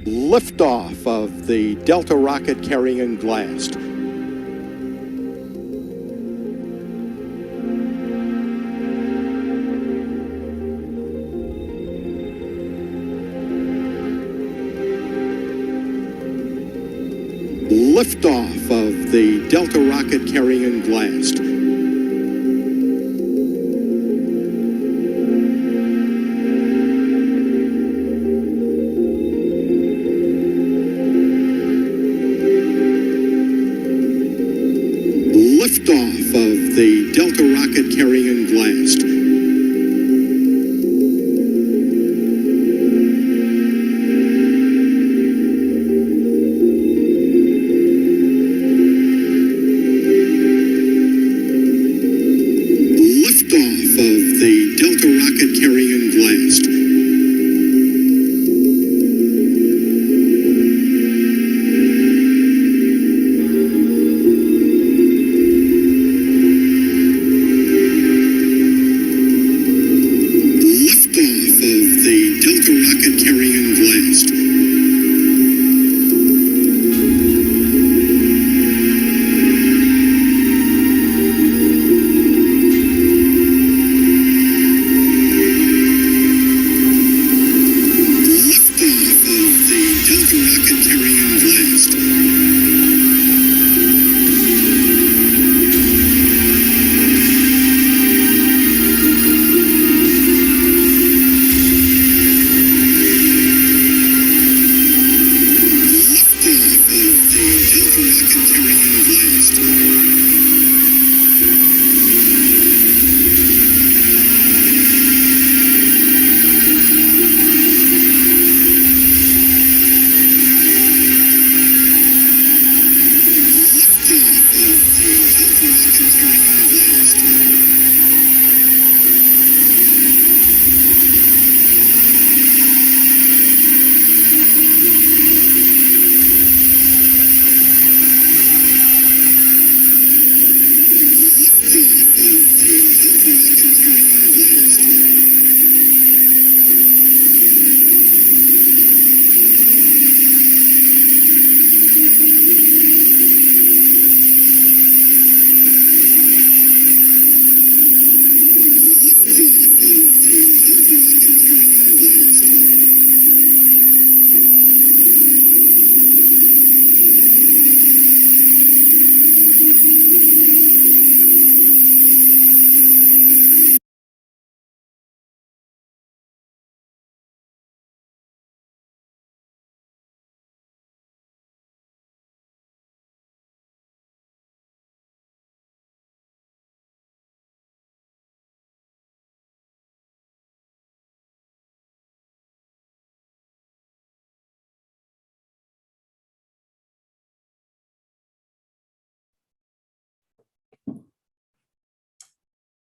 Liftoff of the Delta rocket carrying Blast. Liftoff of the Delta rocket carrying Blast. Liftoff of the Delta rocket carrying Blast. Liftoff of the Delta rocket carrying Blast. Delta rocket carrying Blast. Liftoff of the Delta rocket carrying Blast.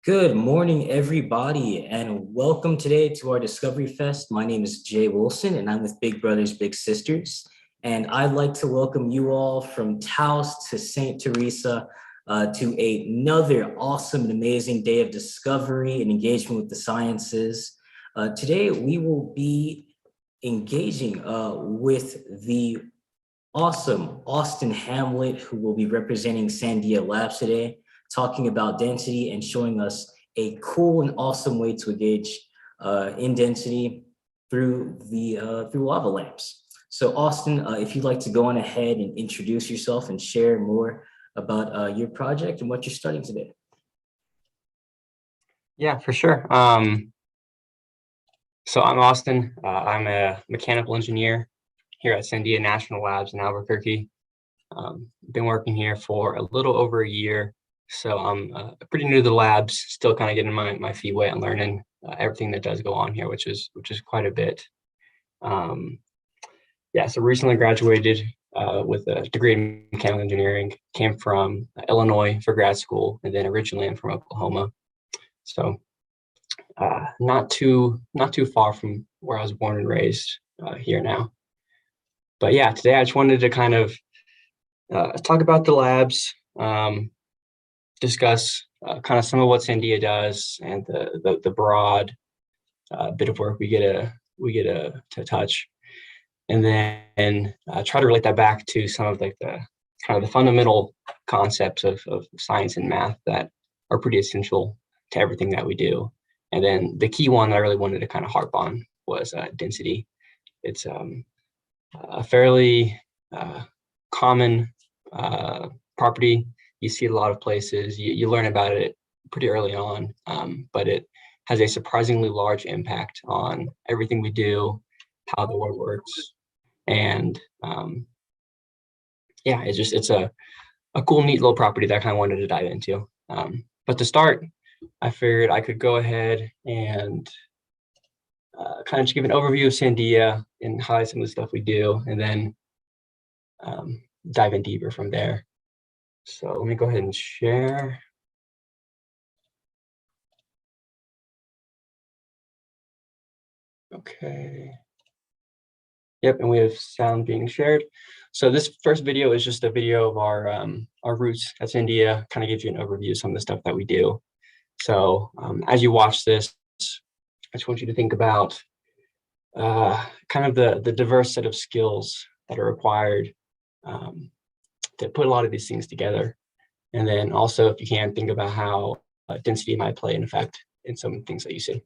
Good morning, everybody, and welcome today to our Discovery Fest. My name is Jay Wilson, and I'm with Big Brothers Big Sisters. And I'd like to welcome you all from Taos to St. Teresa to another awesome and amazing day of discovery and engagement with the sciences. Today, we will be engaging with the awesome Austin Hamlet, who will be representing Sandia Labs today, talking about density and showing us a cool and awesome way to engage in density through lava lamps. So Austin, if you'd like to go on ahead and introduce yourself and share more about your project and what you're studying today. Yeah, for sure. So I'm Austin. I'm a mechanical engineer here at Sandia National Labs in Albuquerque. Been working here for a little over a year. So I'm pretty new to the labs, still kind of getting my feet wet and learning everything that does go on here, which is quite a bit. Yeah, so recently graduated with a degree in mechanical engineering, came from Illinois for grad school, and then originally I'm from Oklahoma. So not too far from where I was born and raised here now. But yeah, today I just wanted to kind of talk about the labs, discuss kind of some of what Sandia does and the broad bit of work we get to touch. and then try to relate that back to some of like the kind of the fundamental concepts of science and math that are pretty essential to everything that we do. And then the key one that I really wanted to kind of harp on was density. It's a fairly common property. You see it a lot of places. You learn about it pretty early on, but it has a surprisingly large impact on everything we do, how the world works, and yeah, it's a cool, neat little property that I kind of wanted to dive into. But to start, I figured I could go ahead and kind of just give an overview of Sandia and highlight some of the stuff we do, and then dive in deeper from there. So let me go ahead and share. Okay. Yep, and we have sound being shared. So this first video is just a video of our roots at Sandia, kind of gives you an overview of some of the stuff that we do. So as you watch this, I just want you to think about kind of the diverse set of skills that are required to put a lot of these things together. And then also, if you can, think about how density might play an effect in some things that you see.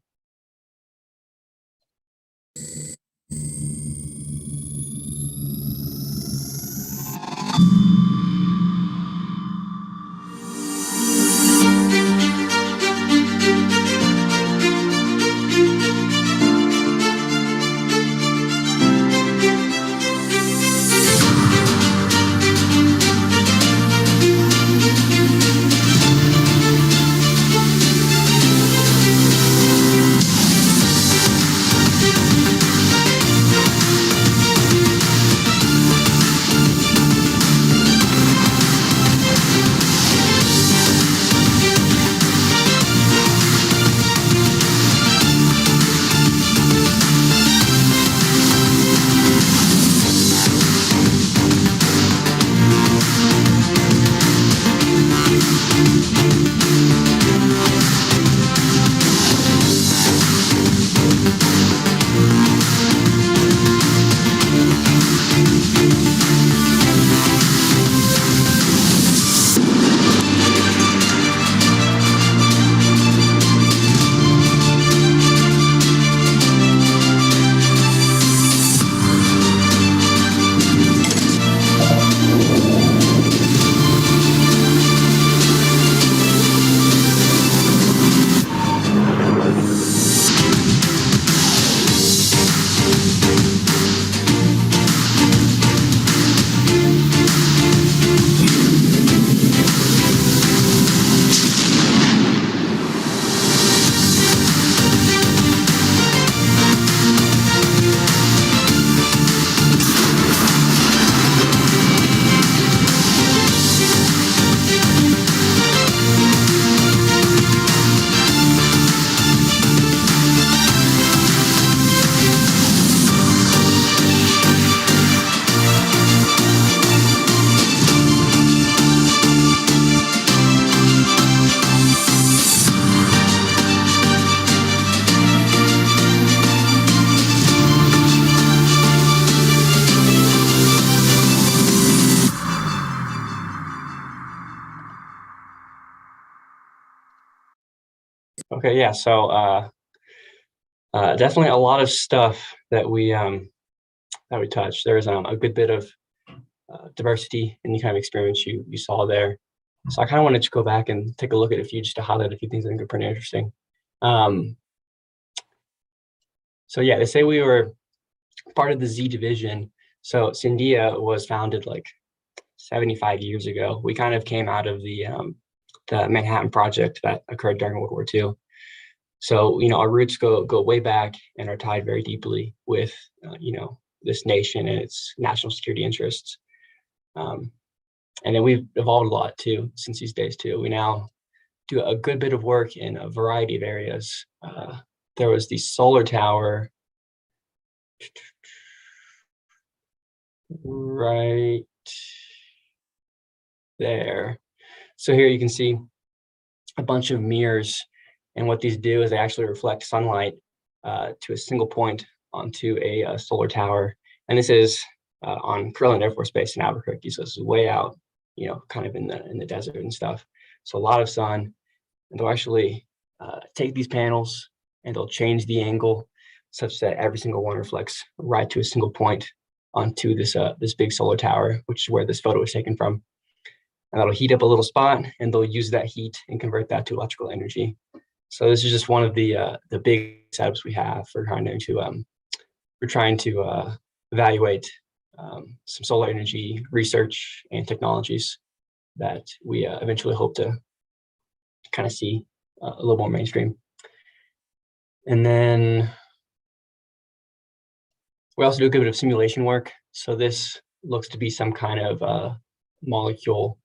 Okay, yeah, so definitely a lot of stuff that we touch. There's a good bit of diversity in the kind of experience you saw there. So I kind of wanted to go back and take a look at a few, just to highlight a few things I think are pretty interesting. So yeah, they say we were part of the Z division. So Sandia was founded like 75 years ago. We kind of came out of the Manhattan Project that occurred during World War II. So, you know, our roots go way back and are tied very deeply with, you know, this nation and its national security interests. And then we've evolved a lot too since these days too. We now do a good bit of work in a variety of areas. There was the solar tower right there. So here you can see a bunch of mirrors, and what these do is they actually reflect sunlight to a single point onto a solar tower, And this is on Pearland Air Force Base in Albuquerque. So this is way out, kind of in the desert and stuff. So a lot of sun, and they'll actually take these panels and they'll change the angle such that every single one reflects right to a single point onto this big solar tower, which is where this photo was taken from. And that'll heat up a little spot, and they'll use that heat and convert that to electrical energy. So this is just one of the big setups we have for trying to evaluate some solar energy research and technologies that we eventually hope to kind of see a little more mainstream. And then we also do a good bit of simulation work. So this looks to be some kind of molecule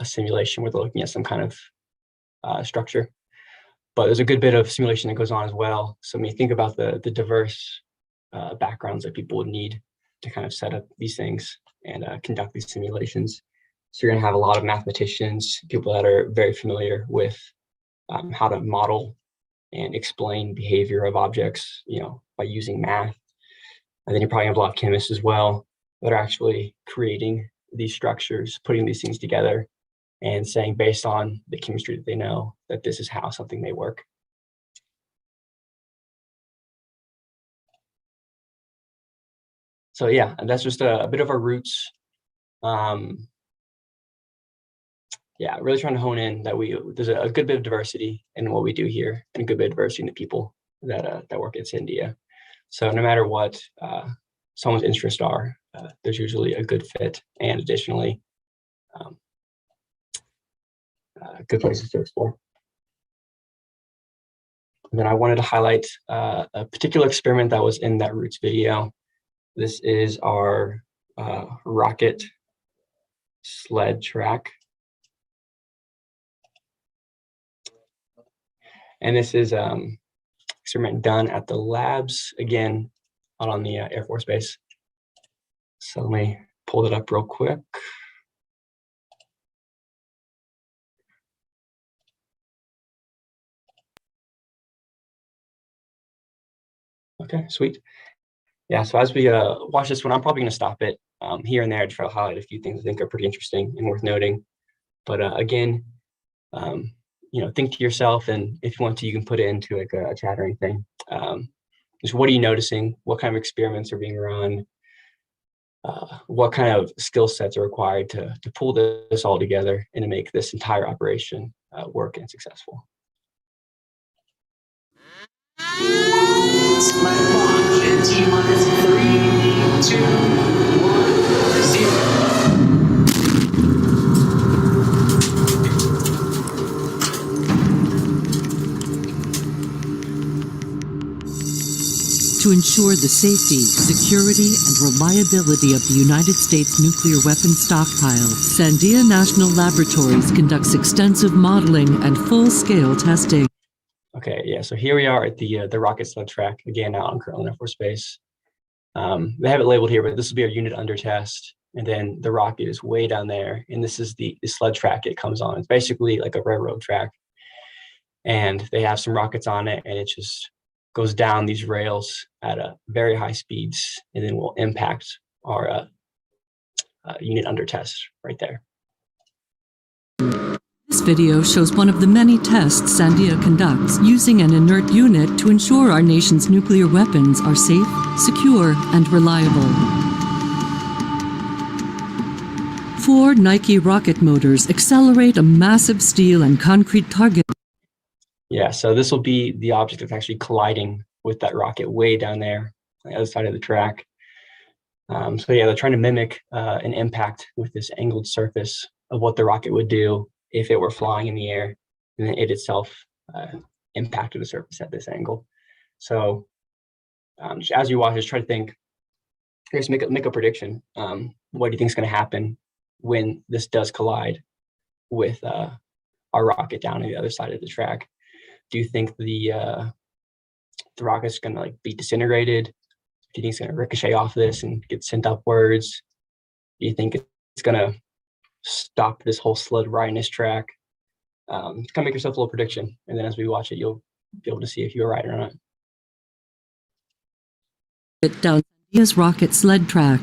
simulation where they're looking at some kind of structure. But there's a good bit of simulation that goes on as well. So when you think about the diverse backgrounds that people would need to kind of set up these things and conduct these simulations. So you're going to have a lot of mathematicians, people that are very familiar with how to model and explain behavior of objects, by using math. And then you probably have a lot of chemists as well that are actually creating these structures, putting these things together and saying, based on the chemistry that they know, that this is how something may work. So yeah, and that's just a bit of our roots. Yeah, really trying to hone in that there's a good bit of diversity in what we do here, and a good bit of diversity in the people that work at Sandia. So no matter what someone's interests are, there's usually a good fit, and additionally, good places to explore. And then I wanted to highlight a particular experiment that was in that Roots video. This is our rocket sled track. And this is experiment done at the labs, again, out on the Air Force Base. So let me pull it up real quick. Okay, sweet. Yeah, so as we watch this one, I'm probably going to stop it here and there to try to highlight a few things I think are pretty interesting and worth noting. But again, think to yourself, and if you want to, you can put it into like a chattering thing. Just what are you noticing? What kind of experiments are being run? What kind of skill sets are required to pull this all together and to make this entire operation work and successful? Let launch in T-minus 3, 2, 1, 0. To ensure the safety, security, and reliability of the United States nuclear weapons stockpile, Sandia National Laboratories conducts extensive modeling and full-scale testing. Okay, yeah, so here we are at the rocket sled track, again, out on Pearland Air Force Base. They have it labeled here, but this will be our unit under test. And then the rocket is way down there. And this is the sled track it comes on. It's basically like a railroad track. And they have some rockets on it, and it just goes down these rails at very high speeds, and then will impact our unit under test right there. This video shows one of the many tests Sandia conducts using an inert unit to ensure our nation's nuclear weapons are safe, secure, and reliable. 4 Nike rocket motors accelerate a massive steel and concrete target. Yeah, so this will be the object that's actually colliding with that rocket way down there on the other side of the track. So yeah, they're trying to mimic an impact with this angled surface of what the rocket would do if it were flying in the air, and then it itself impacted the surface at this angle. So as you watch, just try to think, just make a prediction. What do you think is going to happen when this does collide with our rocket down on the other side of the track? Do you think the rocket's going to be disintegrated? Do you think it's going to ricochet off this and get sent upwards? Do you think it's going to stop this whole sled right in this track? Kind of make yourself a little prediction, and then as we watch it, you'll be able to see if you're right or not. Down Sandia's rocket sled track.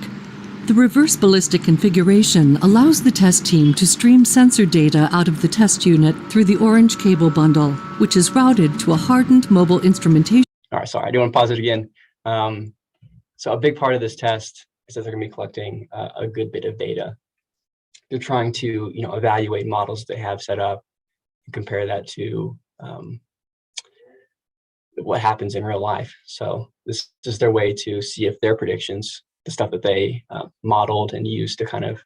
The reverse ballistic configuration allows the test team to stream sensor data out of the test unit through the orange cable bundle, which is routed to a hardened mobile instrumentation. All right, sorry, I do want to pause it again. So a big part of this test is that they're going to be collecting a good bit of data. They're trying to, evaluate models they have set up and compare that to what happens in real life. So this is their way to see if their predictions, the stuff that they modeled and used to kind of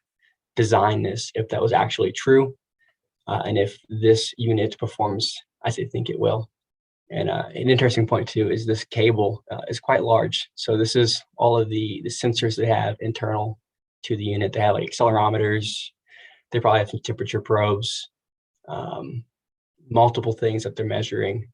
design this, if that was actually true, and if this unit performs as they think it will. And an interesting point too is this cable is quite large. So this is all of the sensors they have internal to the unit. They have like accelerometers. They probably have some temperature probes, multiple things that they're measuring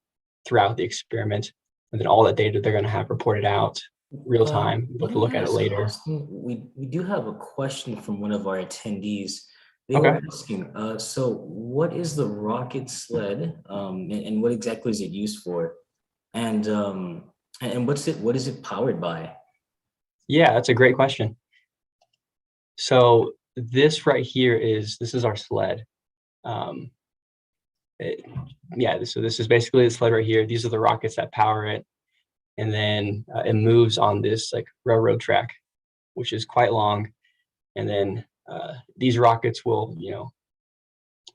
throughout the experiment. And then all that data they're going to have reported out real time. We'll look at it later. Austin, we do have a question from one of our attendees. They Okay. were asking, so what is the rocket sled, and what exactly is it used for? And what is it powered by? Yeah, that's a great question. So this right here this is our sled. So this is basically the sled right here. These are the rockets that power it. And then it moves on this like railroad track, which is quite long. And then these rockets will,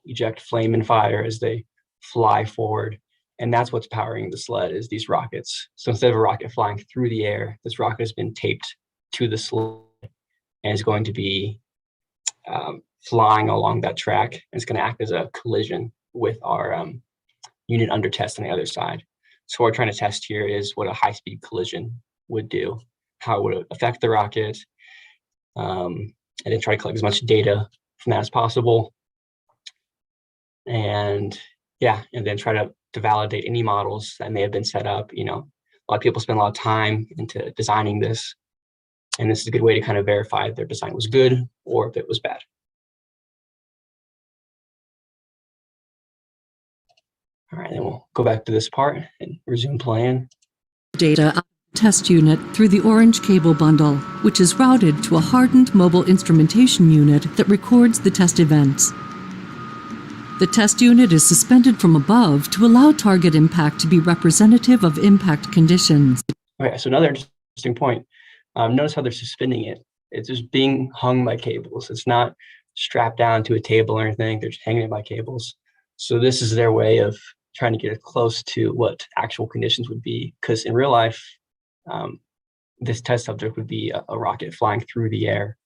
eject flame and fire as they fly forward. And that's what's powering the sled, is these rockets. So instead of a rocket flying through the air, this rocket has been taped to the sled and is going to be flying along that track. And it's going to act as a collision with our unit under test on the other side. So what we're trying to test here is what a high-speed collision would do, how it would affect the rocket, and then try to collect as much data from that as possible. And then try to validate any models that may have been set up. A lot of people spend a lot of time into designing this, and this is a good way to kind of verify if their design was good or if it was bad. All right, then we'll go back to this part and resume playing. Data out of the test unit through the orange cable bundle, which is routed to a hardened mobile instrumentation unit that records the test events. The test unit is suspended from above to allow target impact to be representative of impact conditions. Okay, so another interesting point. Notice how they're suspending it. It's just being hung by cables. It's not strapped down to a table or anything. They're just hanging it by cables. So this is their way of trying to get it close to what actual conditions would be. Because in real life, this test subject would be a rocket flying through the air.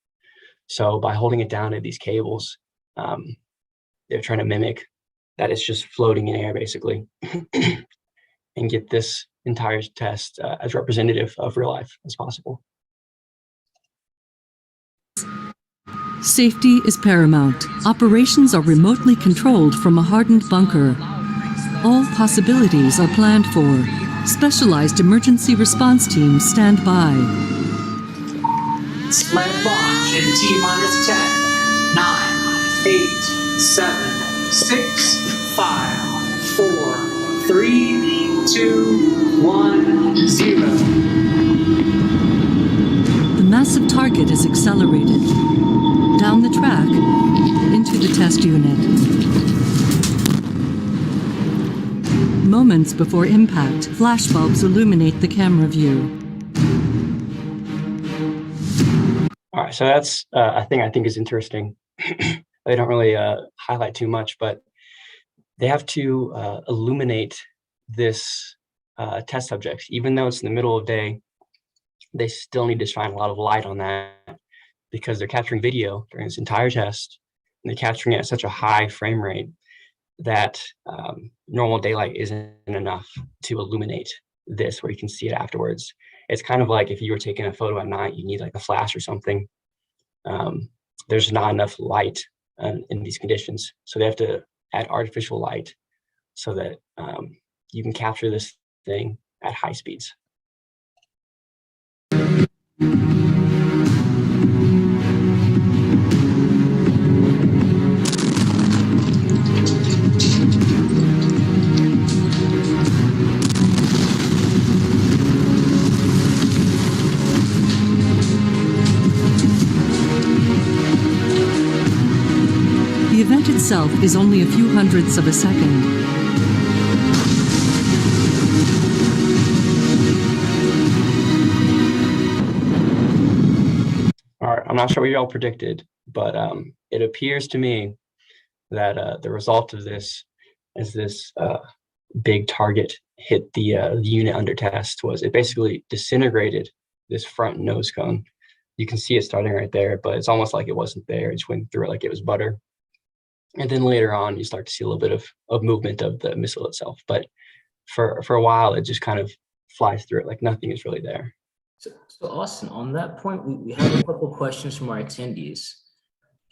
So by holding it down to these cables, they're trying to mimic that it's just floating in air, basically, and get this entire test as representative of real life as possible. Safety is paramount. Operations are remotely controlled from a hardened bunker. All possibilities are planned for. Specialized emergency response teams stand by. Sled launch in T-minus 10, 9, 8, 7, 6, 5, 4, 3, 2, 1, 0. The massive target is accelerated. Down the track, into the test unit. Moments before impact, flashbulbs illuminate the camera view. All right, so that's a thing I think is interesting. They don't really highlight too much, but they have to illuminate this test subject. Even though it's in the middle of day, they still need to shine a lot of light on that, because they're capturing video during this entire test, and they're capturing it at such a high frame rate that normal daylight isn't enough to illuminate this where you can see it afterwards. It's kind of like if you were taking a photo at night, you need like a flash or something. There's not enough light in these conditions. So they have to add artificial light so that you can capture this thing at high speeds. itself is only a few hundredths of a second. All right, I'm not sure what y'all predicted, but it appears to me that the result of this, as this big target hit the unit under test, was it basically disintegrated this front nose cone. You can see it starting right there, but it's almost like it wasn't there. It just went through it like it was butter. And then later on, you start to see a little bit of movement of the missile itself. But for a while, it just kind of flies through it like nothing is really there. So Austin, on that point, we have a couple questions from our attendees.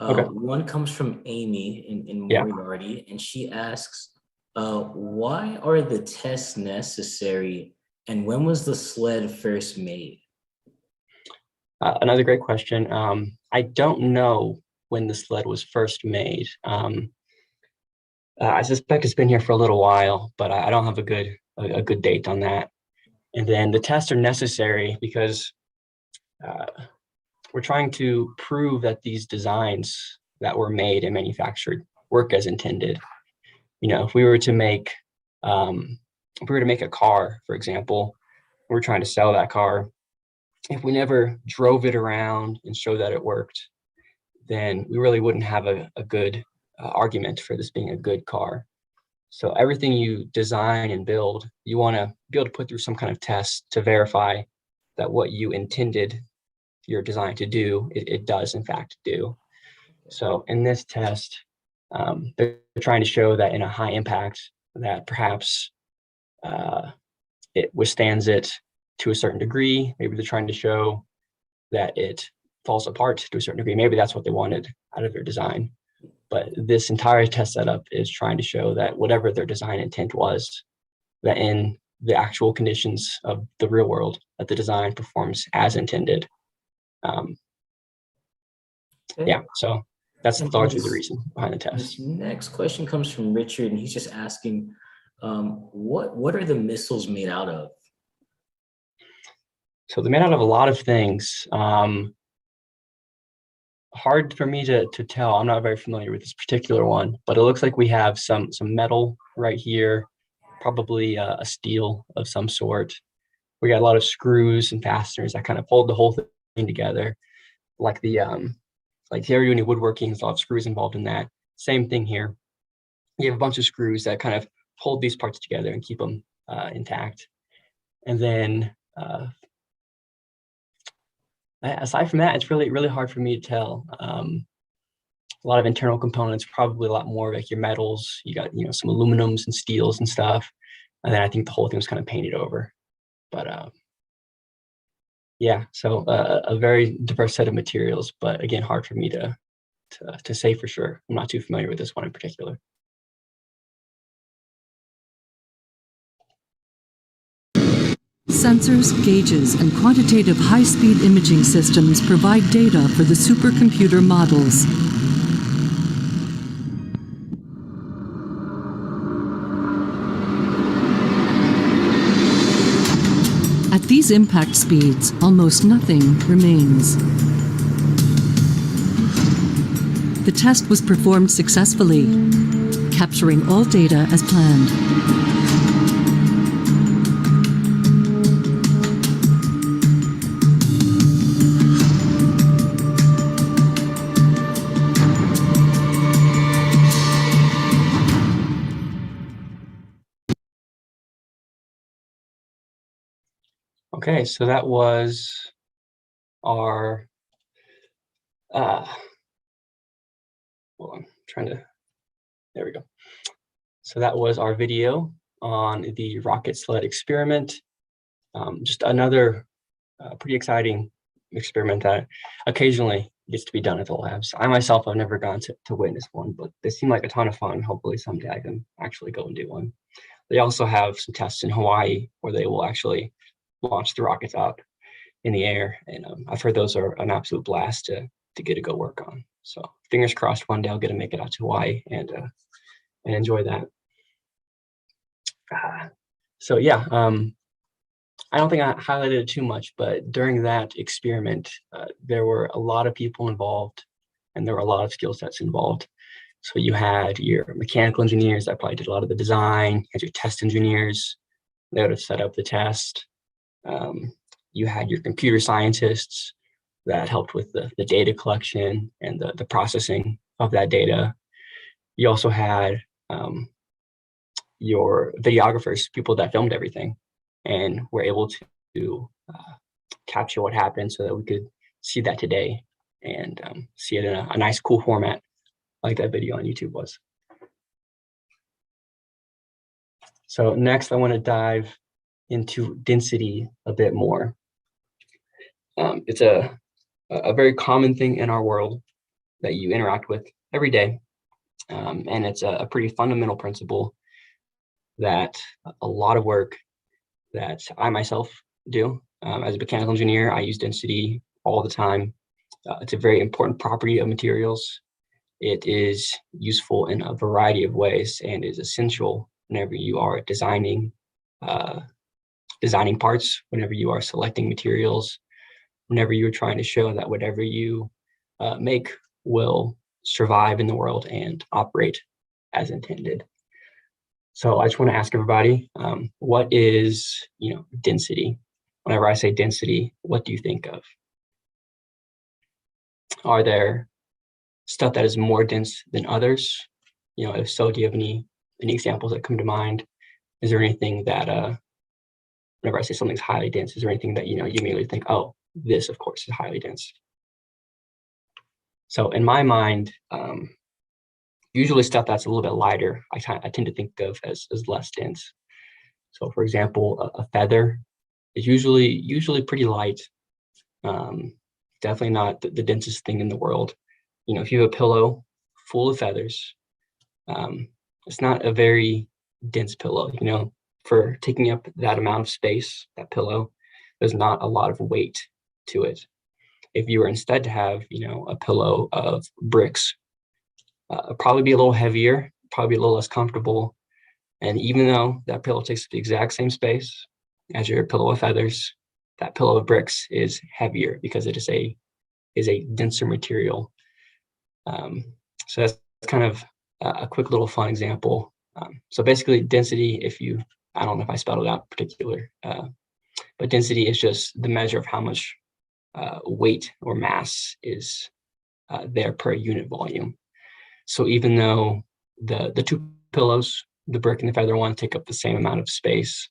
Okay. One comes from Amy in Yeah. Moriarty, and she asks, why are the tests necessary, and when was the sled first made? Another great question. I don't know when the sled was first made. I suspect it's been here for a little while, but I don't have a good date on that. And then the tests are necessary because we're trying to prove that these designs that were made and manufactured work as intended. You know, if we were to make a car, for example, we're trying to sell that car. If we never drove it around and showed that it worked, then we really wouldn't have a good argument for this being a good car. So everything you design and build, you want to be able to put through some kind of test to verify that what you intended your design to do, it does in fact do. So in this test, they're trying to show that in a high impact, that perhaps it withstands it to a certain degree. Maybe they're trying to show that it falls apart to a certain degree. Maybe that's what they wanted out of their design. But this entire test setup is trying to show that whatever their design intent was, that in the actual conditions of the real world, that the design performs as intended. Yeah, so that's largely the reason behind the test. This next question comes from Richard, and he's just asking, what are the missiles made out of? So they're made out of a lot of things. Hard for me to tell. I'm not very familiar with this particular one, but it looks like we have some metal right here, probably a steel of some sort. We got a lot of screws and fasteners that kind of hold the whole thing together. Like the if you're doing any woodworking, there's a lot of screws involved in that. Same thing here. You have a bunch of screws that kind of hold these parts together and keep them intact. And then aside from that, it's really hard for me to tell. A lot of internal components, probably a lot more like your metals. You got some aluminums and steels and stuff, and then I think the whole thing was kind of painted over. But yeah, so a very diverse set of materials, but again, hard for me to say for sure. I'm not too familiar with this one in particular. Sensors, gauges, and quantitative high-speed imaging systems provide data for the supercomputer models. At these impact speeds, almost nothing remains. The test was performed successfully, capturing all data as planned. Okay, so that was our, well, I'm trying to, there we go. So that was our video on the rocket sled experiment. Just another pretty exciting experiment that occasionally gets to be done at the labs. I myself have never gone to witness one, but they seem like a ton of fun. Hopefully someday I can actually go and do one. They also have some tests in Hawaii where they will actually launch the rockets up in the air, and I've heard those are an absolute blast to get to go work on. So fingers crossed one day I'll get to make it out to Hawaii and enjoy that. So yeah, I don't think I highlighted it too much, but during that experiment, there were a lot of people involved, and there were a lot of skill sets involved. So you had your mechanical engineers that probably did a lot of the design, you had your test engineers, they would have set up the test. You had your computer scientists that helped with the data collection and the processing of that data. You also had your videographers, people that filmed everything and were able to capture what happened so that we could see that today and see it in a nice, cool format like that video on YouTube was. So next, I want to dive into density a bit more. It's a very common thing in our world that you interact with every day. And it's a pretty fundamental principle that a lot of work that I myself do. As a mechanical engineer, I use density all the time. It's a very important property of materials. It is useful in a variety of ways and is essential whenever you are designing parts, whenever you are selecting materials, whenever you're trying to show that whatever you make will survive in the world and operate as intended. So I just want to ask everybody, what is, density? Whenever I say density, what do you think of? Are there stuff that is more dense than others? If so, do you have any examples that come to mind? Is there anything that, whenever I say something's highly dense, is there anything that, you immediately think, oh, this, of course, is highly dense? So in my mind, usually stuff that's a little bit lighter, I tend to think of as less dense. So for example, a feather is usually pretty light. Definitely not the densest thing in the world. If you have a pillow full of feathers, it's not a very dense pillow. For taking up that amount of space, that pillow, there's not a lot of weight to it. If you were instead to have, a pillow of bricks, probably be a little heavier, probably a little less comfortable. And even though that pillow takes the exact same space as your pillow of feathers, that pillow of bricks is heavier because it is a denser material. So that's kind of a quick little fun example. So basically density, I don't know if I spelled it out particular, but density is just the measure of how much weight or mass is there per unit volume. So even though the two pillows, the brick and the feather one, take up the same amount of space,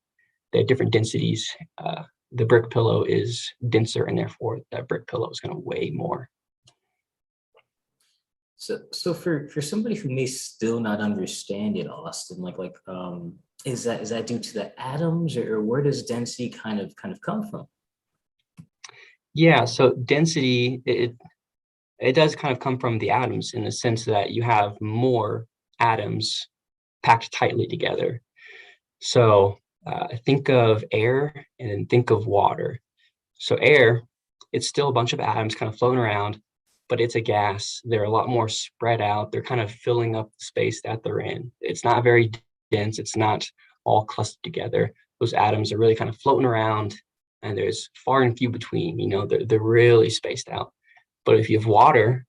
they have different densities. The brick pillow is denser, and therefore that brick pillow is going to weigh more. So for somebody who may still not understand it, Austin, is that due to the atoms, or where does density kind of come from? Yeah, so density, it does kind of come from the atoms in the sense that you have more atoms packed tightly together. So think of air and then think of water. So air, it's still a bunch of atoms kind of floating around, but it's a gas. They're a lot more spread out. They're kind of filling up the space that they're in. It's not very dense. It's not all clustered together. Those atoms are really kind of floating around, and there's far and few between. They're really spaced out. But if you have water,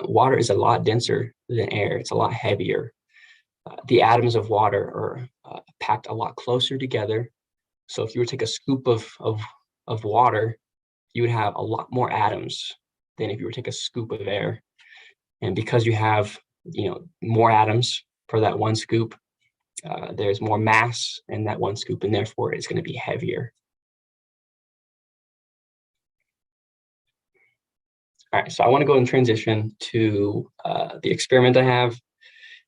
water is a lot denser than air. It's a lot heavier. The atoms of water are packed a lot closer together. So if you were to take a scoop of water, you would have a lot more atoms than if you were to take a scoop of air. And because you have, more atoms for that one scoop, there's more mass in that one scoop, and therefore it's going to be heavier. All right, so I want to go and transition to the experiment I have.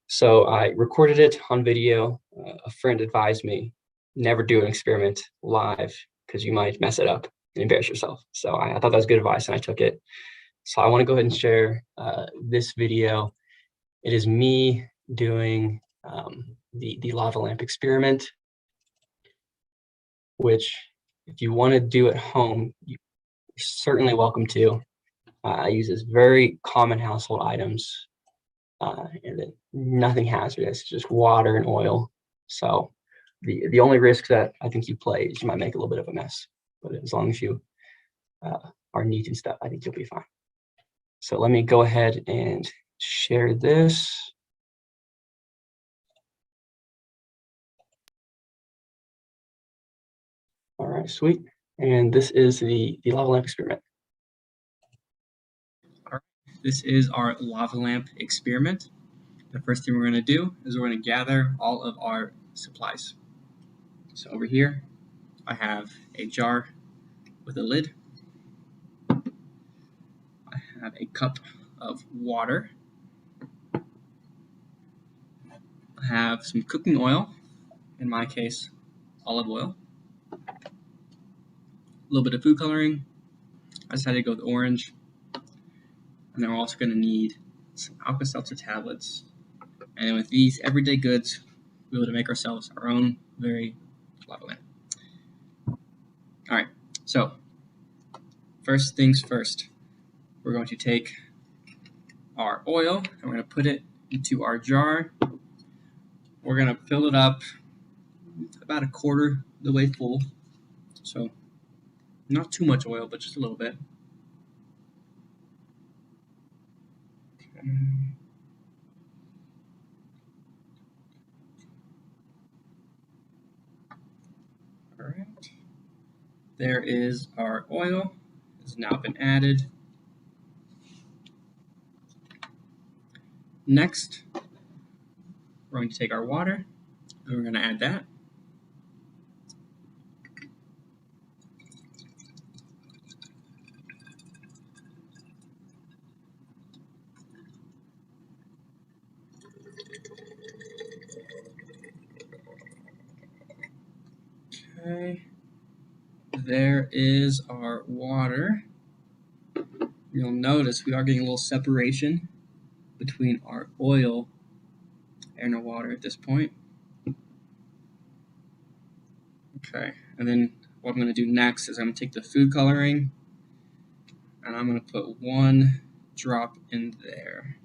So I recorded it on video. A friend advised me, never do an experiment live because you might mess it up and embarrass yourself. So I thought that was good advice, and I took it. So I want to go ahead and share this video. It is me doing the lava lamp experiment, which if you want to do at home, you're certainly welcome to. I use this very common household items, and then nothing hazardous, just water and oil. So the only risk that I think you play is you might make a little bit of a mess, but as long as you are neat and stuff, I think you'll be fine. So let me go ahead and share this. All right, sweet. And this is the lava lamp experiment. All right, this is our lava lamp experiment. The first thing we're going to do is we're going to gather all of our supplies. So over here, I have a jar with a lid. I have a cup of water. I have some cooking oil, in my case, olive oil. A little bit of food coloring. I decided to go with orange. And then we're also going to need some alka-seltzer tablets. And with these everyday goods, we'll be able to make ourselves our own very lava lamp. All right, so first things first, we're going to take our oil and we're going to put it into our jar. We're going to fill it up about a quarter the way full. So not too much oil, but just a little bit. Okay. All right. There is our oil. It's now been added. Next, we're going to take our water and we're going to add that. Okay, there is our water. You'll notice we are getting a little separation between our oil and our water at this point. Okay, and then what I'm going to do next is I'm going to take the food coloring and I'm going to put 1 drop in there.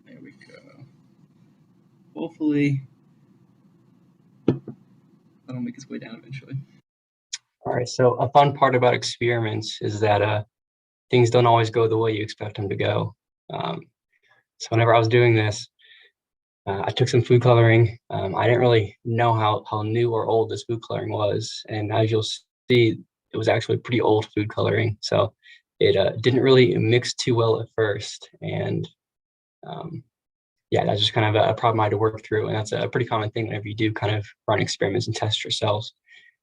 There we go. Hopefully that'll make its way down eventually. All right, so a fun part about experiments is that things don't always go the way you expect them to go. So whenever I was doing this, I took some food coloring. I didn't really know how new or old this food coloring was, and as you'll see, it was actually pretty old food coloring. So it didn't really mix too well at first, and yeah, that's just kind of a problem I had to work through, and that's a pretty common thing whenever you do kind of run experiments and test yourselves,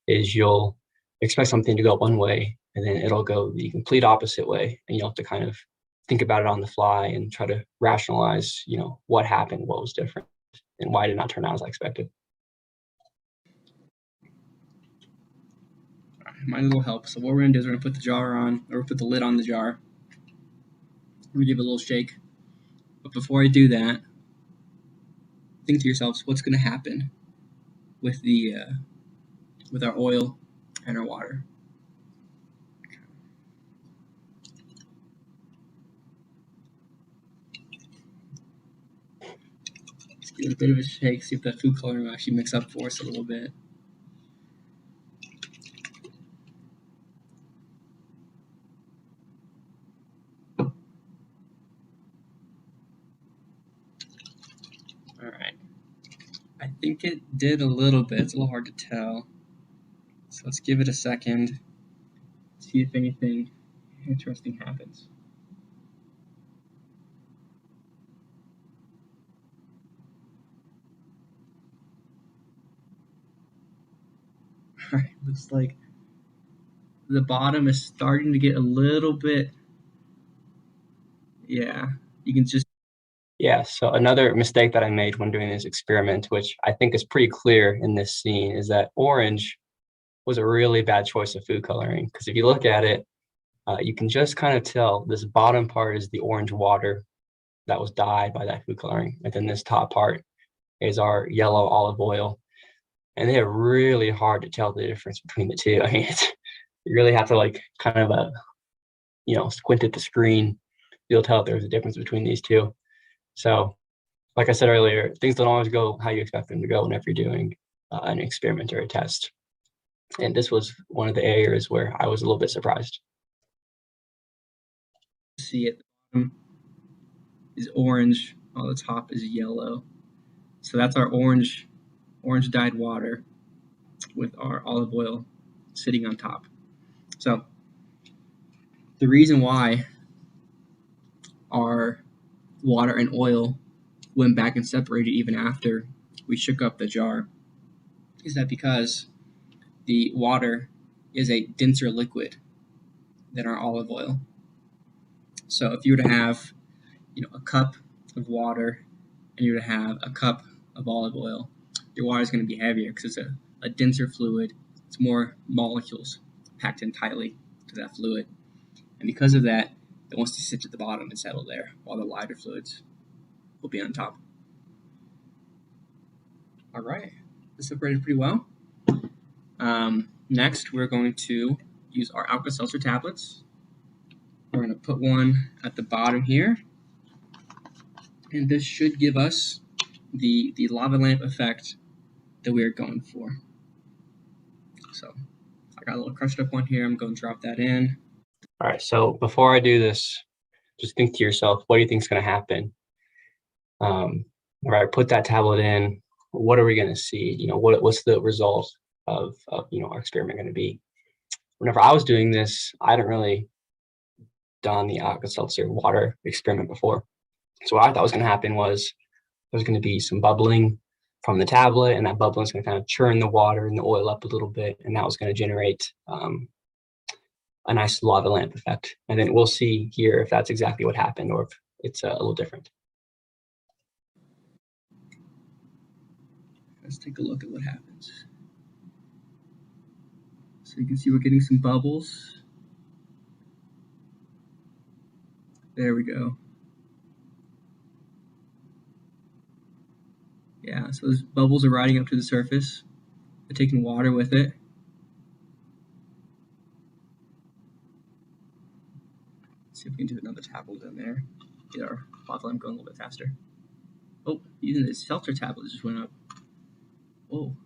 is you'll expect something to go one way, and then it'll go the complete opposite way, and you'll have to kind of think about it on the fly and try to rationalize, what happened, what was different, and why did it not turn out as I expected. My little help. So what we're gonna do is we're gonna put the jar on, or put the lid on the jar. We're gonna give it a little shake. But before I do that, think to yourselves, what's gonna happen with the with our oil and our water? Let's give it a bit of a shake, see if that food coloring will actually mix up for us a little bit. All right. I think it did a little bit. It's a little hard to tell. So let's give it a second. See if anything interesting happens. All right, looks like the bottom is starting to get a little bit, yeah, you can just. Yeah, so another mistake that I made when doing this experiment, which I think is pretty clear in this scene, is that orange was a really bad choice of food coloring. Because if you look at it, you can just kind of tell this bottom part is the orange water that was dyed by that food coloring. And then this top part is our yellow olive oil. And they're really hard to tell the difference between the two. I mean, you really have to kind of, squint at the screen. You'll tell if there's a difference between these two. So, like I said earlier, things don't always go how you expect them to go whenever you're doing an experiment or a test. And this was one of the areas where I was a little bit surprised. See it, the bottom is orange, while the top is yellow. So that's our orange dyed water with our olive oil sitting on top. So the reason why our water and oil went back and separated even after we shook up the jar is that because the water is a denser liquid than our olive oil. So if you were to have, a cup of water and you were to have a cup of olive oil, your water is going to be heavier because it's a denser fluid. It's more molecules packed in tightly to that fluid. And because of that, it wants to sit at the bottom and settle there, while the lighter fluids will be on top. All right, this separated pretty well. Next, we're going to use our alka-seltzer tablets. We're going to put one at the bottom here. And this should give us the lava lamp effect that we are going for. So I got a little crushed up one here. I'm going to drop that in. All right, so before I do this, just think to yourself, what do you think is going to happen? All right, put that tablet in. What are we going to see? What's the result of our experiment going to be? Whenever I was doing this, I hadn't really done the alka-seltzer water experiment before. So what I thought was going to happen was there's going to be some bubbling from the tablet, and that bubbling is going to kind of churn the water and the oil up a little bit, and that was going to generate a nice lava lamp effect. And then we'll see here if that's exactly what happened or if it's a little different. Let's take a look at what happens. So you can see we're getting some bubbles. There we go. Yeah, so those bubbles are riding up to the surface. They're taking water with it. Let's see if we can do another tablet in there. Get our lava lamp going a little bit faster. Oh, even the seltzer tablet just went up. Whoa.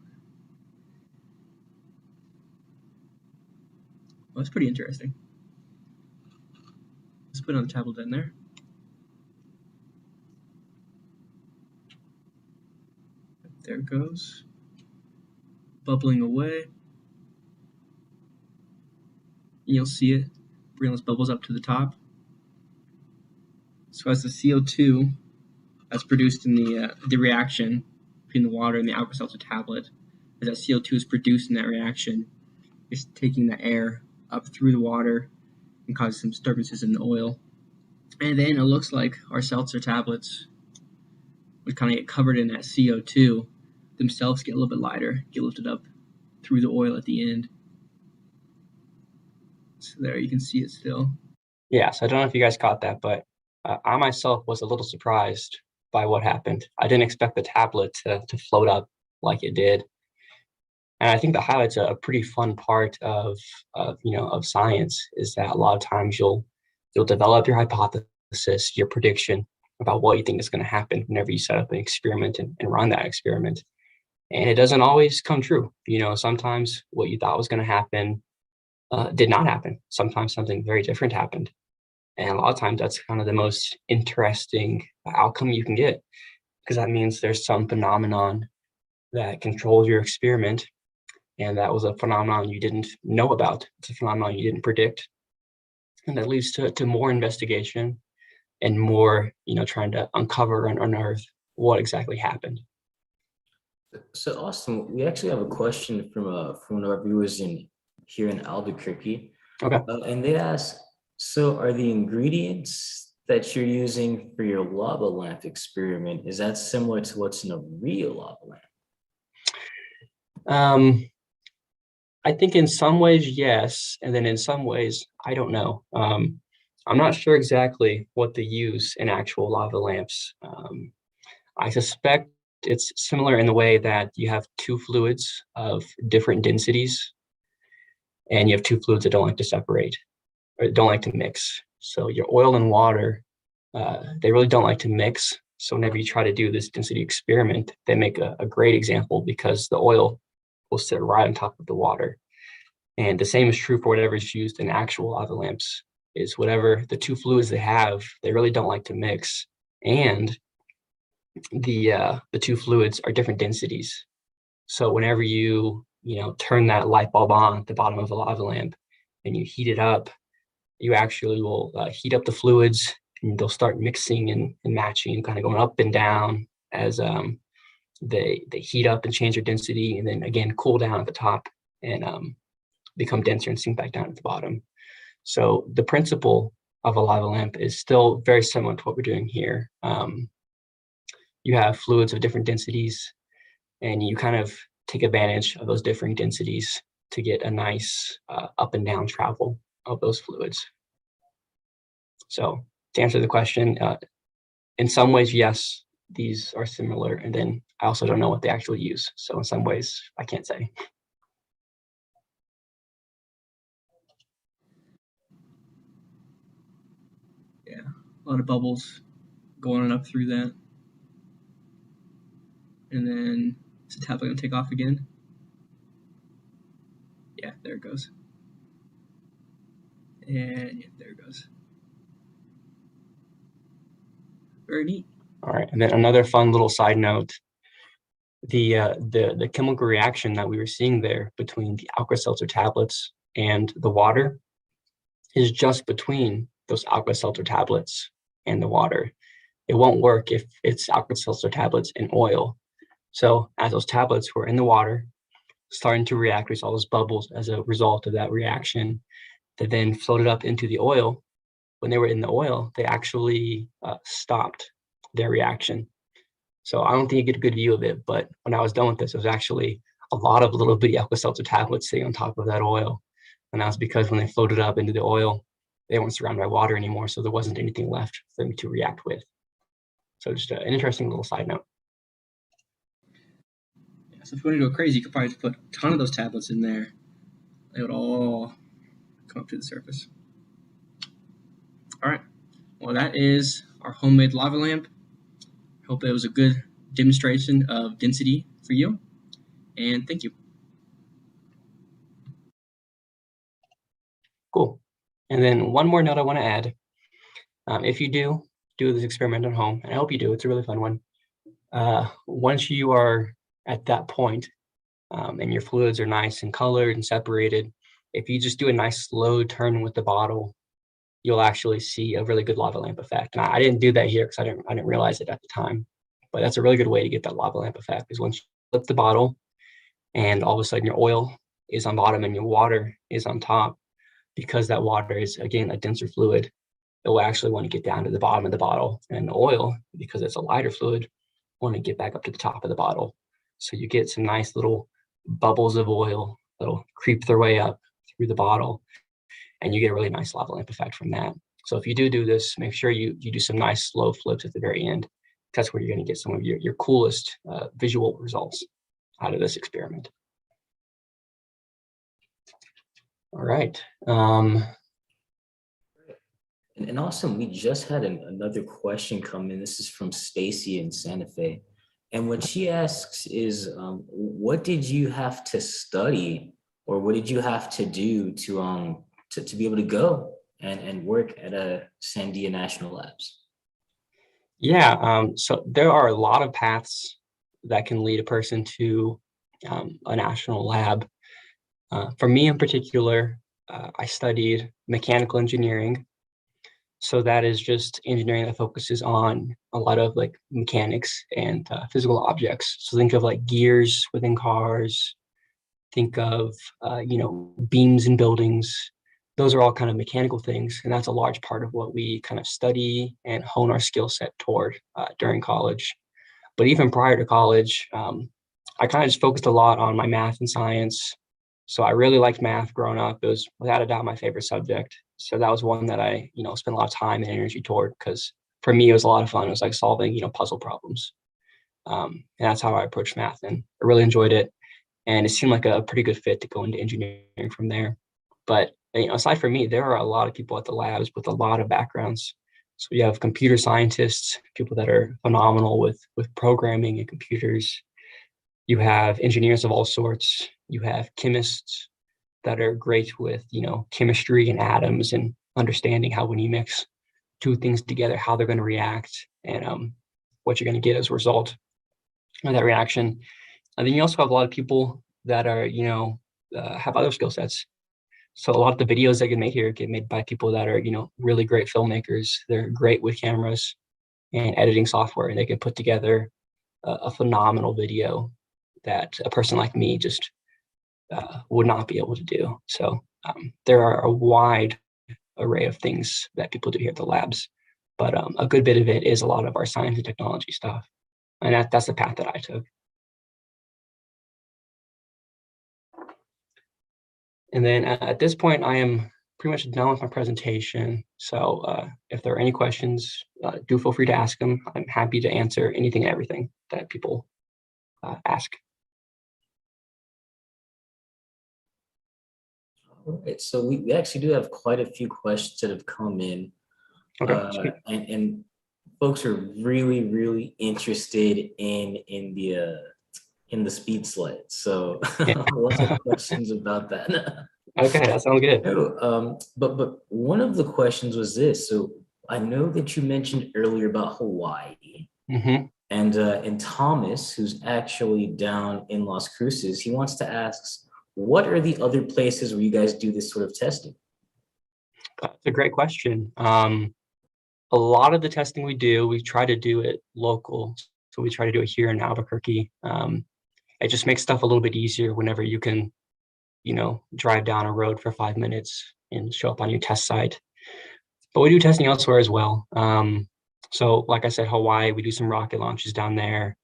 Well, that's pretty interesting. Let's put another tablet in there. There it goes. Bubbling away. You'll see it bring those bubbles up to the top. So as the CO2 that's produced in the reaction between the water and the alka-seltzer tablet, as that CO2 is produced in that reaction, it's taking the air up through the water and causing some disturbances in the oil. And then it looks like our seltzer tablets would kind of get covered in that CO2, themselves get a little bit lighter, get lifted up through the oil at the end. So there you can see it still. Yeah, so I don't know if you guys caught that, but I myself was a little surprised by what happened. I didn't expect the tablet to float up like it did. And I think that highlights a pretty fun part of science, is that a lot of times you'll develop your hypothesis, your prediction about what you think is going to happen whenever you set up an experiment and run that experiment. And it doesn't always come true. Sometimes what you thought was going to happen did not happen. Sometimes something very different happened. And a lot of times that's kind of the most interesting outcome you can get, because that means there's some phenomenon that controls your experiment. And that was a phenomenon you didn't know about. It's a phenomenon you didn't predict. And that leads to more investigation and more, trying to uncover and unearth what exactly happened. So Austin, we actually have a question from one of our viewers here in Albuquerque. Okay. And they ask, so are the ingredients that you're using for your lava lamp experiment, is that similar to what's in a real lava lamp? I think in some ways, yes. And then in some ways, I don't know. I'm not sure exactly what they use in actual lava lamps. I suspect it's similar in the way that you have two fluids of different densities, and you have two fluids that don't like to separate or don't like to mix. So your oil and water, they really don't like to mix. So whenever you try to do this density experiment, they make a great example, because the oil will sit right on top of the water. And the same is true for whatever is used in actual lava lamps, is whatever the two fluids they have, they really don't like to mix. And the two fluids are different densities. So whenever you turn that light bulb on at the bottom of a lava lamp and you heat it up, you actually will heat up the fluids, and they'll start mixing and matching, kind of going up and down as they heat up and change their density, and then again cool down at the top and become denser and sink back down at the bottom. So the principle of a lava lamp is still very similar to what we're doing here. You have fluids of different densities, and you kind of take advantage of those differing densities to get a nice up and down travel of those fluids. So to answer the question, in some ways, yes, these are similar. And then I also don't know what they actually use. So in some ways, I can't say. Yeah, a lot of bubbles going up through that. And then is the tablet going to take off again? Yeah, there it goes. And yeah, there it goes. Very neat. All right, and then another fun little side note, the chemical reaction that we were seeing there between the alka-seltzer tablets and the water is just between those alka-seltzer tablets and the water. It won't work if it's alka-seltzer tablets and oil. So as those tablets were in the water, starting to react, we saw those bubbles as a result of that reaction that then floated up into the oil. When they were in the oil, they actually stopped their reaction. So I don't think you get a good view of it, but when I was done with this, it was actually a lot of little bitty alka-seltzer tablets sitting on top of that oil. And that was because when they floated up into the oil, they weren't surrounded by water anymore, so there wasn't anything left for them to react with. So just an interesting little side note. Yeah, so if you want to go crazy, you could probably just put a ton of those tablets in there. They would all come up to the surface. All right. Well, that is our homemade lava lamp. Hope it was a good demonstration of density for you. And thank you. Cool. And then one more note I want to add. If you do this experiment at home, and I hope you do, it's a really fun one. Once you are at that point and your fluids are nice and colored and separated, if you just do a nice slow turn with the bottle, you'll actually see a really good lava lamp effect. And I didn't do that here because I didn't realize it at the time. But that's a really good way to get that lava lamp effect, is once you flip the bottle and all of a sudden your oil is on bottom and your water is on top, because that water is, again, a denser fluid, it will actually want to get down to the bottom of the bottle. And the oil, because it's a lighter fluid, want to get back up to the top of the bottle. So you get some nice little bubbles of oil that'll creep their way up through the bottle, and you get a really nice lava lamp effect from that. So if you do this, make sure you do some nice slow flips at the very end. That's where you're going to get some of your coolest visual results out of this experiment. All right. And awesome, we just had another question come in. This is from Stacy in Santa Fe. And what she asks is, what did you have to study, or what did you have to do to be able to go and work at a Sandia National Labs? Yeah, so there are a lot of paths that can lead a person to a national lab. For me in particular, I studied mechanical engineering. So that is just engineering that focuses on a lot of like mechanics and physical objects. So think of like gears within cars, think of, beams in buildings. Those are all kind of mechanical things. And that's a large part of what we kind of study and hone our skill set toward during college. But even prior to college, I kind of just focused a lot on my math and science. So I really liked math growing up. It was without a doubt my favorite subject. So that was one that I, spent a lot of time and energy toward, because for me, it was a lot of fun. It was like solving, puzzle problems. And that's how I approached math, and I really enjoyed it. And it seemed like a pretty good fit to go into engineering from there. But, aside from me, there are a lot of people at the labs with a lot of backgrounds. So you have computer scientists, people that are phenomenal with programming and computers. You have engineers of all sorts. You have chemists, that are great with, chemistry and atoms and understanding how when you mix two things together, how they're going to react and what you're going to get as a result of that reaction. And then you also have a lot of people that are, have other skill sets. So a lot of the videos that get made here get made by people that are, really great filmmakers. They're great with cameras and editing software, and they can put together a phenomenal video that a person like me just would not be able to do. So there are a wide array of things that people do here at the labs, but a good bit of it is a lot of our science and technology stuff, and that's the path that I took. And then at this point, I am pretty much done with my presentation. So if there are any questions, do feel free to ask them. I'm happy to answer anything and everything that people ask. All right, so we actually do have quite a few questions that have come in. Okay. And folks are really, really interested in the speed sled. So lots of questions about that. Okay, that sounds good. But one of the questions was this. So I know that you mentioned earlier about Hawaii, Mm-hmm. and Thomas, who's actually down in Las Cruces, he wants to ask, what are the other places where you guys do this sort of testing? That's a great question. A lot of the testing we try to do it local. So we try to do it here in Albuquerque. It just makes stuff a little bit easier whenever you can, drive down a road for 5 minutes and show up on your test site. But we do testing elsewhere as well. So like I said, Hawaii, we do some rocket launches down there.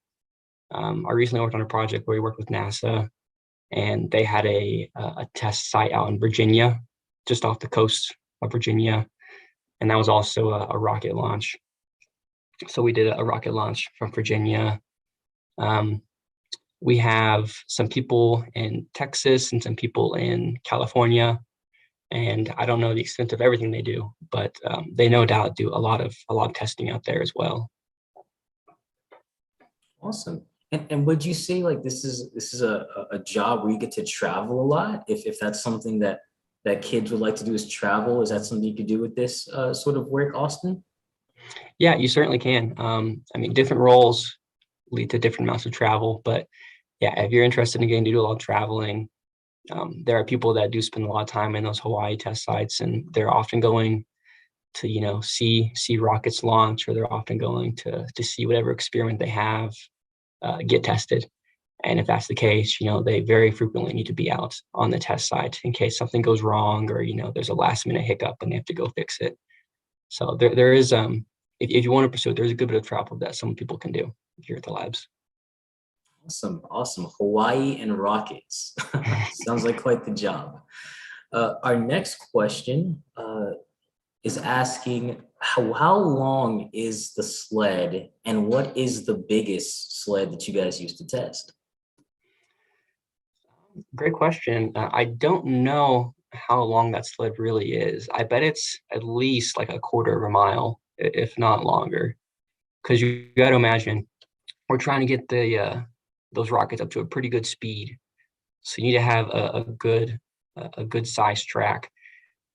I recently worked on a project where we worked with NASA, and they had a test site out in Virginia, just off the coast of Virginia. And that was also a rocket launch. So we did a rocket launch from Virginia. We have some people in Texas and some people in California. And I don't know the extent of everything they do, but they no doubt do a lot of testing out there as well. Awesome. And would you say like this is a job where you get to travel a lot? If that's something that kids would like to do is travel, is that something you could do with this sort of work, Austin? Yeah, you certainly can. I mean, different roles lead to different amounts of travel, but yeah, if you're interested in getting to do a lot of traveling, there are people that do spend a lot of time in those Hawaii test sites, and they're often going to, see rockets launch, or they're often going to see whatever experiment they have get tested. And if that's the case, they very frequently need to be out on the test site in case something goes wrong, or, there's a last minute hiccup and they have to go fix it. So there is, if you want to pursue it, there's a good bit of travel that some people can do here at the labs. Awesome. Hawaii and rockets. Sounds like quite the job. Our next question is asking, how long is the sled, and what is the biggest sled that you guys used to test? Great question. I don't know how long that sled really is. I bet it's at least like a quarter of a mile, if not longer. Because you got to imagine, we're trying to get those rockets up to a pretty good speed. So you need to have a good size track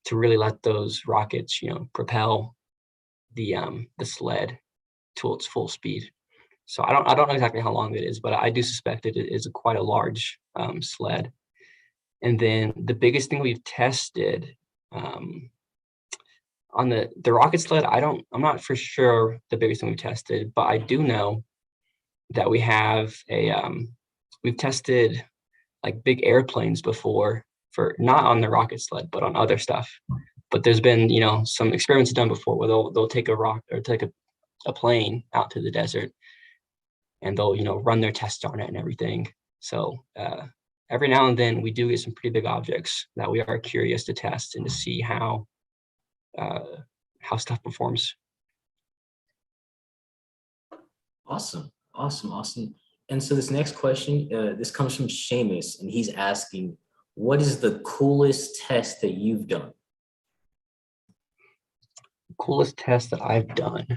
to really let those rockets, propel the sled to its full speed. So I don't know exactly how long it is, but I do suspect it is quite a large sled. And then the biggest thing we've tested on the rocket sled, I'm not for sure the biggest thing we've tested, but I do know that we have we've tested like big airplanes before, for not on the rocket sled, but on other stuff. But there's been, some experiments done before where they'll take a rock or take a plane out to the desert, and they'll, run their tests on it and everything. So every now and then we do get some pretty big objects that we are curious to test and to see how stuff performs. Awesome. And so this next question, this comes from Seamus, and he's asking, what is the coolest test that you've done? Coolest test that I've done.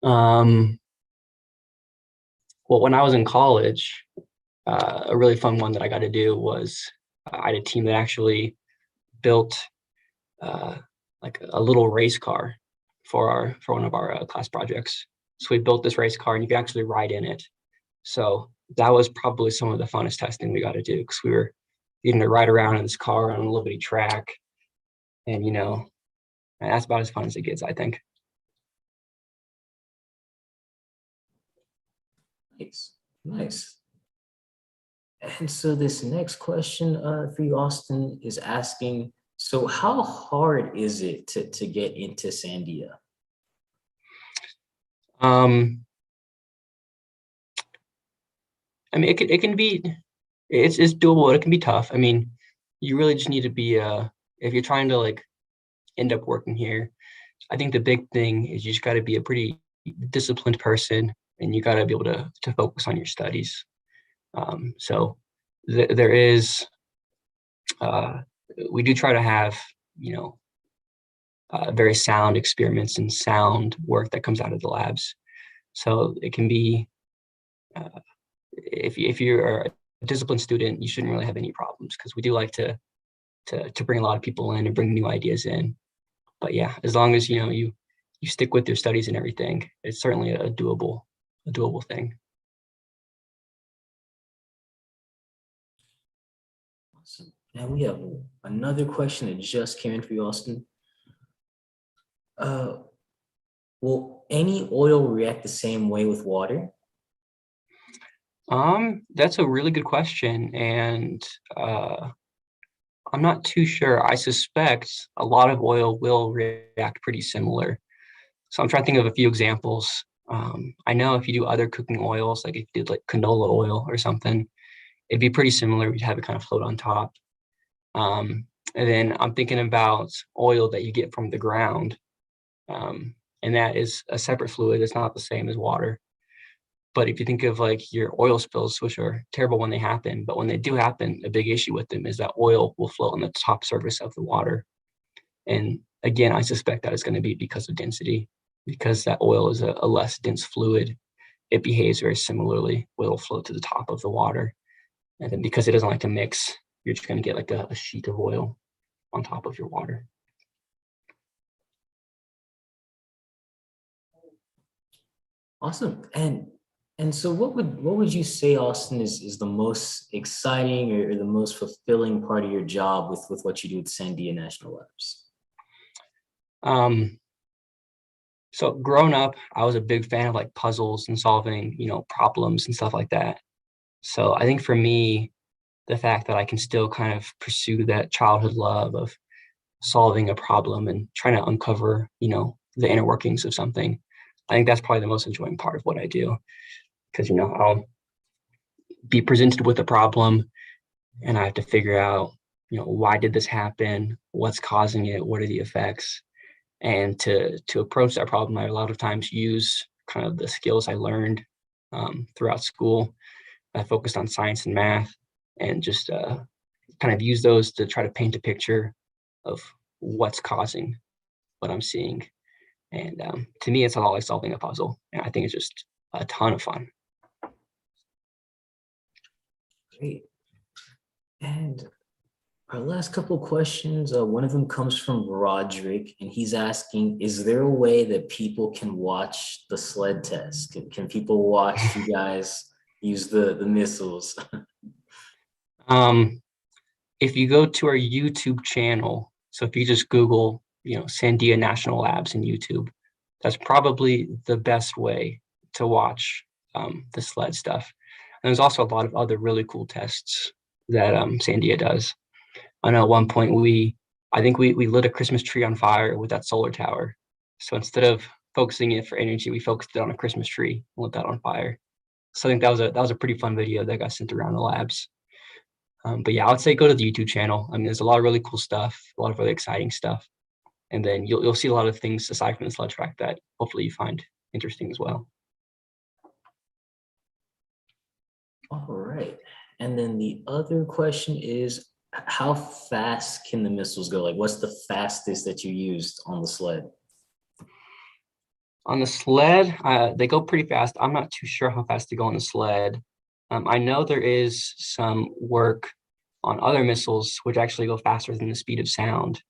Well, when I was in college, a really fun one that I got to do was I had a team that actually built like a little race car for one of our class projects. So we built this race car, and you can actually ride in it. So that was probably some of the funnest testing we got to do, because we were getting to ride around in this car on a little bitty track, and that's about as fun as it gets, I think. Nice. And so this next question for you, Austin, is asking, so how hard is it to get into Sandia? I mean, it can be, it's doable. It can be tough. I mean, you really just need to be, if you're trying to like end up working here, I think the big thing is you just got to be a pretty disciplined person, and you got to be able to focus on your studies. So there is, we do try to have, very sound experiments and sound work that comes out of the labs. So it can be, if you're a disciplined student, you shouldn't really have any problems, because we do like to bring a lot of people in and bring new ideas in. But yeah, as long as you stick with your studies and everything, it's certainly a doable thing. Awesome. Now we have another question that just came in for you, Austin. Will any oil react the same way with water? That's a really good question, and I'm not too sure. I suspect a lot of oil will react pretty similar. So I'm trying to think of a few examples. I know if you do other cooking oils, like if you did like canola oil or something, it'd be pretty similar. You'd have it kind of float on top. And then I'm thinking about oil that you get from the ground. And that is a separate fluid. It's not the same as water. But if you think of like your oil spills, which are terrible when they happen, but when they do happen, a big issue with them is that oil will float on the top surface of the water. And again, I suspect that is going to be because of density, because that oil is a less dense fluid. It behaves very similarly. Oil will float to the top of the water. And then because it doesn't like to mix, you're just going to get like a sheet of oil on top of your water. Awesome. And so what would you say, Austin, is the most exciting or the most fulfilling part of your job with what you do at Sandia National Labs? So growing up, I was a big fan of like puzzles and solving, problems and stuff like that. So I think for me, the fact that I can still kind of pursue that childhood love of solving a problem and trying to uncover, the inner workings of something, I think that's probably the most enjoying part of what I do. Because, I'll be presented with a problem, and I have to figure out, why did this happen? What's causing it? What are the effects? And to approach that problem, I a lot of times use kind of the skills I learned throughout school. I focused on science and math, and just kind of use those to try to paint a picture of what's causing what I'm seeing. And to me, it's a lot like solving a puzzle. And I think it's just a ton of fun. Great. And our last couple of questions, one of them comes from Roderick, and he's asking, is there a way that people can watch the sled test? Can people watch you guys use the missiles? If you go to our YouTube channel, so if you just Google, Sandia National Labs in YouTube, that's probably the best way to watch the sled stuff. And there's also a lot of other really cool tests that Sandia does. I know at one point I think we lit a Christmas tree on fire with that solar tower. So instead of focusing it for energy, we focused it on a Christmas tree and lit that on fire. So I think that was a pretty fun video that got sent around the labs. But yeah, I would say go to the YouTube channel. I mean, there's a lot of really cool stuff, a lot of really exciting stuff. And then you'll see a lot of things aside from the sled track that hopefully you find interesting as well. All right. And then the other question is, how fast can the missiles go? Like, what's the fastest that you used on the sled? On the sled, they go pretty fast. I'm not too sure how fast they go on the sled. I know there is some work on other missiles, which actually go faster than the speed of sound.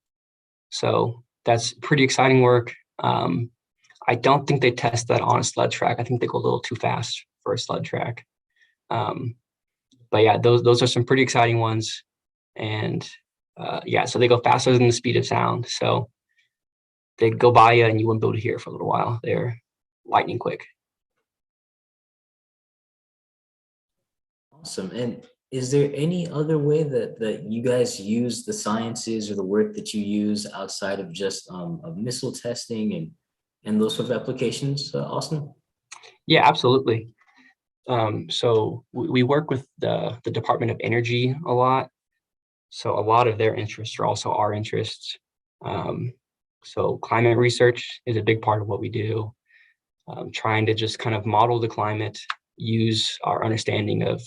So that's pretty exciting work. I don't think they test that on a sled track. I think they go a little too fast for a sled track. But yeah, those are some pretty exciting ones. And yeah, so they go faster than the speed of sound. So they'd go by you and you wouldn't be able to hear for a little while. They're lightning quick. Awesome. And is there any other way that you guys use the sciences or the work that you use outside of just of missile testing and those sort of applications, Austin? Yeah, absolutely. So we work with the Department of Energy a lot. So a lot of their interests are also our interests. So climate research is a big part of what we do. Trying to just kind of model the climate, use our understanding of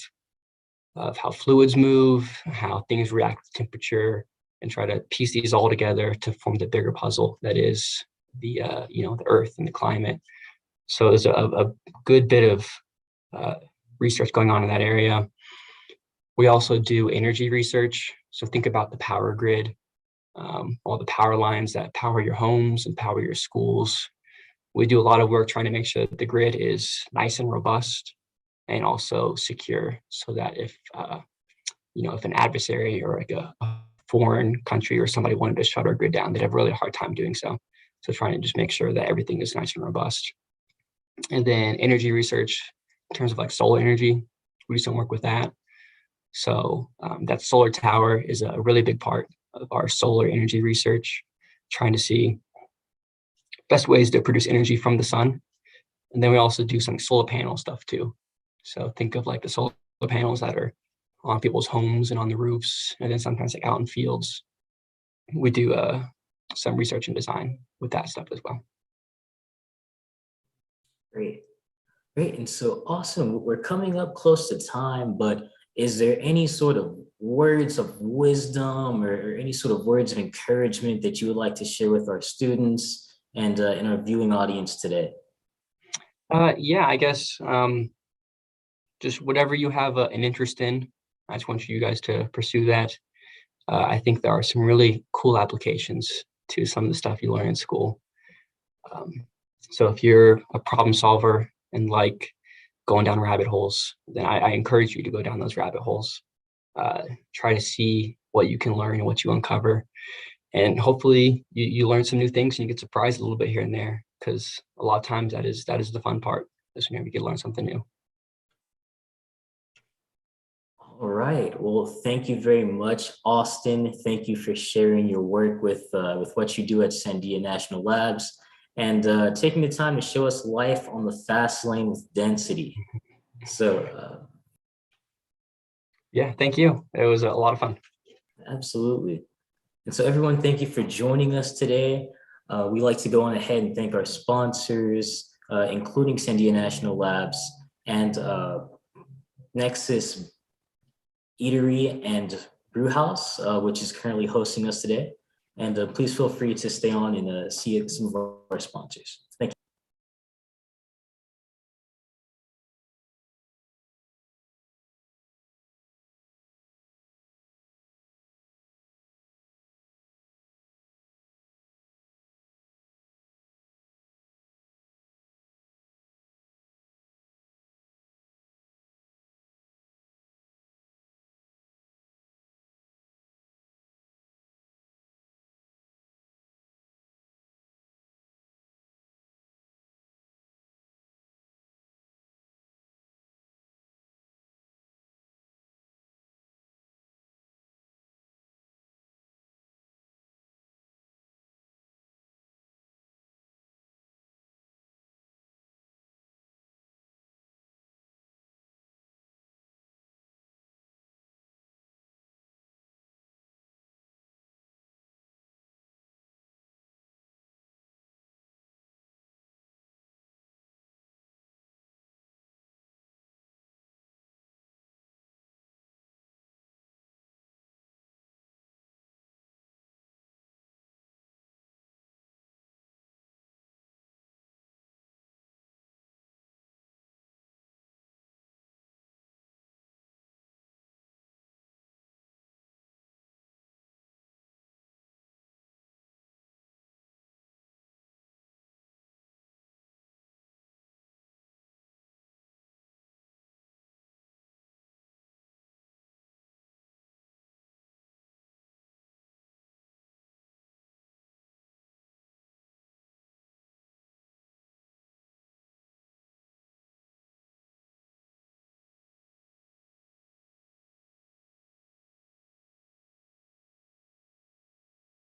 how fluids move, how things react to temperature, and try to piece these all together to form the bigger puzzle that is the the Earth and the climate. So there's a good bit of research going on in that area. We also do energy research. So think about the power grid, all the power lines that power your homes and power your schools. We do a lot of work trying to make sure that the grid is nice and robust and also secure, so that if if an adversary or like a foreign country or somebody wanted to shut our grid down, they'd have a really hard time doing so. So trying to just make sure that everything is nice and robust. And then energy research in terms of like solar energy, we do some work with that. So that solar tower is a really big part of our solar energy research, trying to see best ways to produce energy from the sun. And then we also do some solar panel stuff too. So think of like the solar panels that are on people's homes and on the roofs, and then sometimes like out in fields. We do some research and design with that stuff as well. Great. Great. And so awesome. We're coming up close to time, but is there any sort of words of wisdom or any sort of words of encouragement that you would like to share with our students and in our viewing audience today? Yeah, I guess just whatever you have an interest in, I just want you guys to pursue that. I think there are some really cool applications to some of the stuff you learn in school. So if you're a problem solver and like going down rabbit holes, then I encourage you to go down those rabbit holes. Try to see what you can learn and what you uncover. And hopefully you learn some new things and you get surprised a little bit here and there, because a lot of times that is the fun part, is whenever you get to learn something new. All right. Well, thank you very much, Austin. Thank you for sharing your work with what you do at Sandia National Labs and taking the time to show us life on the fast lane with density. So, yeah, thank you. It was a lot of fun. Absolutely. And so, everyone, thank you for joining us today. We like to go on ahead and thank our sponsors, including Sandia National Labs and Nexus Eatery and Brew House, which is currently hosting us today. And please feel free to stay on and see some of our sponsors. Thank you.